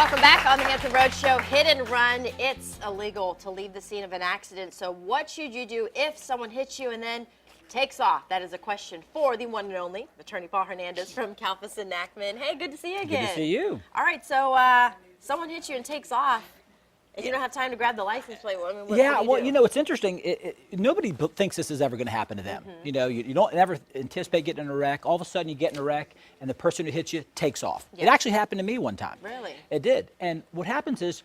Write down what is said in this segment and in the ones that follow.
Welcome back on the Hampton Road Show. Hit and run. It's illegal to leave the scene of an accident. So what should you do if someone hits you and then takes off? That is a question for the one and only attorney Paul Hernandez from Kalfus Nachman. Hey, good to see you again. Good to see you. All right, so someone hits you and takes off. If you don't have time to grab the license plate, what do you do? It's interesting. Nobody thinks this is ever going to happen to them. You know, you don't ever anticipate getting in a wreck. All of a sudden, you get in a wreck, and the person who hits you takes off. Yeah. It actually happened to me one time. Really? It did. And what happens is,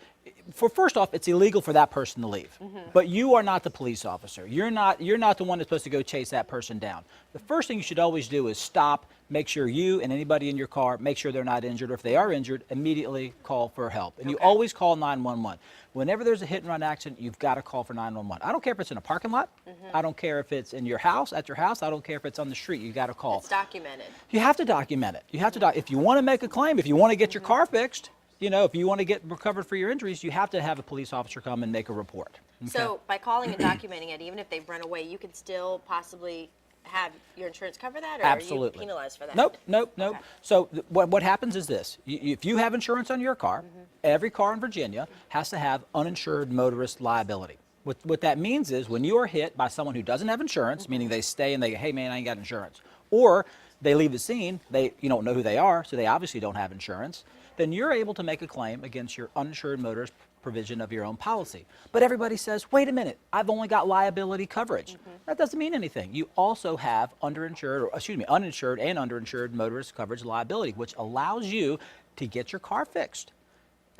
first off, it's illegal for that person to leave. But you are not the police officer. You're not the one that's supposed to go chase that person down. The first thing you should always do is stop, make sure you and anybody in your car, make sure they're not injured, or if they are injured, immediately call for help. And you always call 911. Whenever there's a hit and run accident, you've got to call for 911. I don't care if it's in a parking lot. I don't care if it's in your house, at your house. I don't care if it's on the street. You got to call. It's documented. You have to document it. You have to if you want to make a claim, if you want to get your car fixed, you know, if you want to get recovered for your injuries, you have to have a police officer come and make a report. Okay? So by calling and documenting it, even if they've run away, you can still possibly have your insurance cover that, or Absolutely. are you penalized for that? Nope. Okay. So what happens is this. If you have insurance on your car, every car in Virginia has to have uninsured motorist liability. What that means is when you are hit by someone who doesn't have insurance, meaning they stay and they go, hey man, I ain't got insurance, or they leave the scene, you don't know who they are, so they obviously don't have insurance, then you're able to make a claim against your uninsured motorist provision of your own policy. But everybody says, wait a minute, I've only got liability coverage. That doesn't mean anything. You also have uninsured and underinsured motorist coverage liability, which allows you to get your car fixed,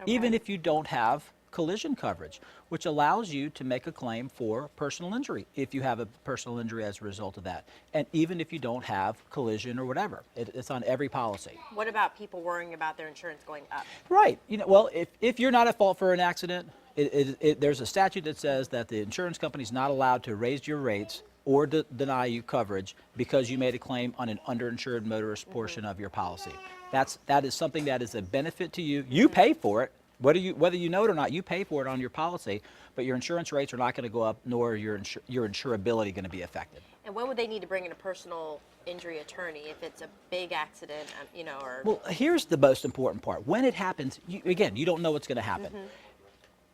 even if you don't have collision coverage, which allows you to make a claim for personal injury if you have a personal injury as a result of that, and even if you don't have collision or whatever. It's on every policy. What about people worrying about their insurance going up? Right. You know, well, if you're not at fault for an accident, there's a statute that says that the insurance company is not allowed to raise your rates or deny you coverage because you made a claim on an underinsured motorist portion of your policy. That is something that is a benefit to you. You pay for it. Whether you know it or not, you pay for it on your policy, but your insurance rates are not going to go up, nor your insurability going to be affected. And when would they need to bring in a personal injury attorney if it's a big accident, you know? Or well, here's the most important part. When it happens, again, you don't know what's going to happen.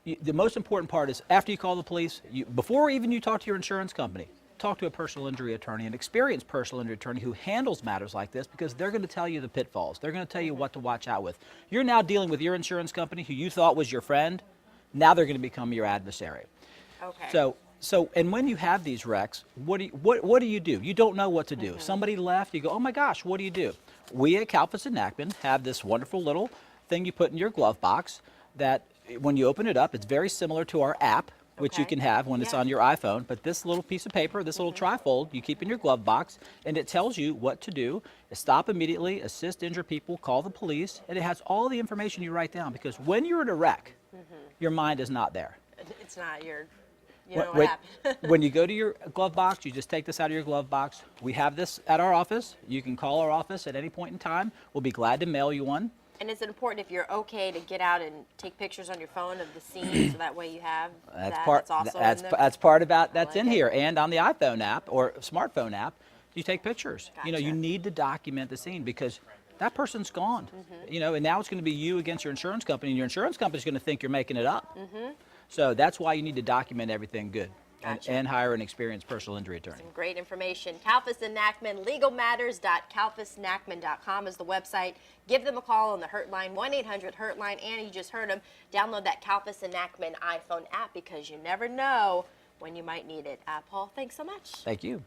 The most important part is after you call the police, before even you talk to your insurance company, talk to a personal injury attorney, an experienced personal injury attorney who handles matters like this, because they're going to tell you the pitfalls. They're going to tell you what to watch out with. You're now dealing with your insurance company who you thought was your friend. Now they're going to become your adversary. Okay. So and when you have these wrecks, what do you do? You don't know what to do. If somebody left, you go, oh my gosh, what do you do? We at Kalfus Nachman have this wonderful little thing you put in your glove box that when you open it up, it's very similar to our app, which you can have when it's on your iPhone. But this little piece of paper, this little trifold, you keep in your glove box, and it tells you what to do. Stop immediately, assist injured people, call the police, and it has all the information you write down, because when you're in a wreck, your mind is not there. It's not your, you know what happened. When you go to your glove box, you just take this out of your glove box. We have this at our office. You can call our office at any point in time. We'll be glad to mail you one. And is it important if you're okay to get out and take pictures on your phone of the scene, so that way you have that's part about that's in here, and on the iPhone app or smartphone app, you take pictures. Gotcha. You know, you need to document the scene because that person's gone. You know, and now it's going to be you against your insurance company, and your insurance company's going to think you're making it up. So that's why you need to document everything good. Gotcha. And hire an experienced personal injury attorney. Some great information. Kalfus and Nachman, legalmatters.kalfusnachman.com is the website. Give them a call on the Hurt Line, 1-800-HURT-LINE, and you just heard them. Download that Kalfus and Nachman iPhone app because you never know when you might need it. Paul, thanks so much. Thank you.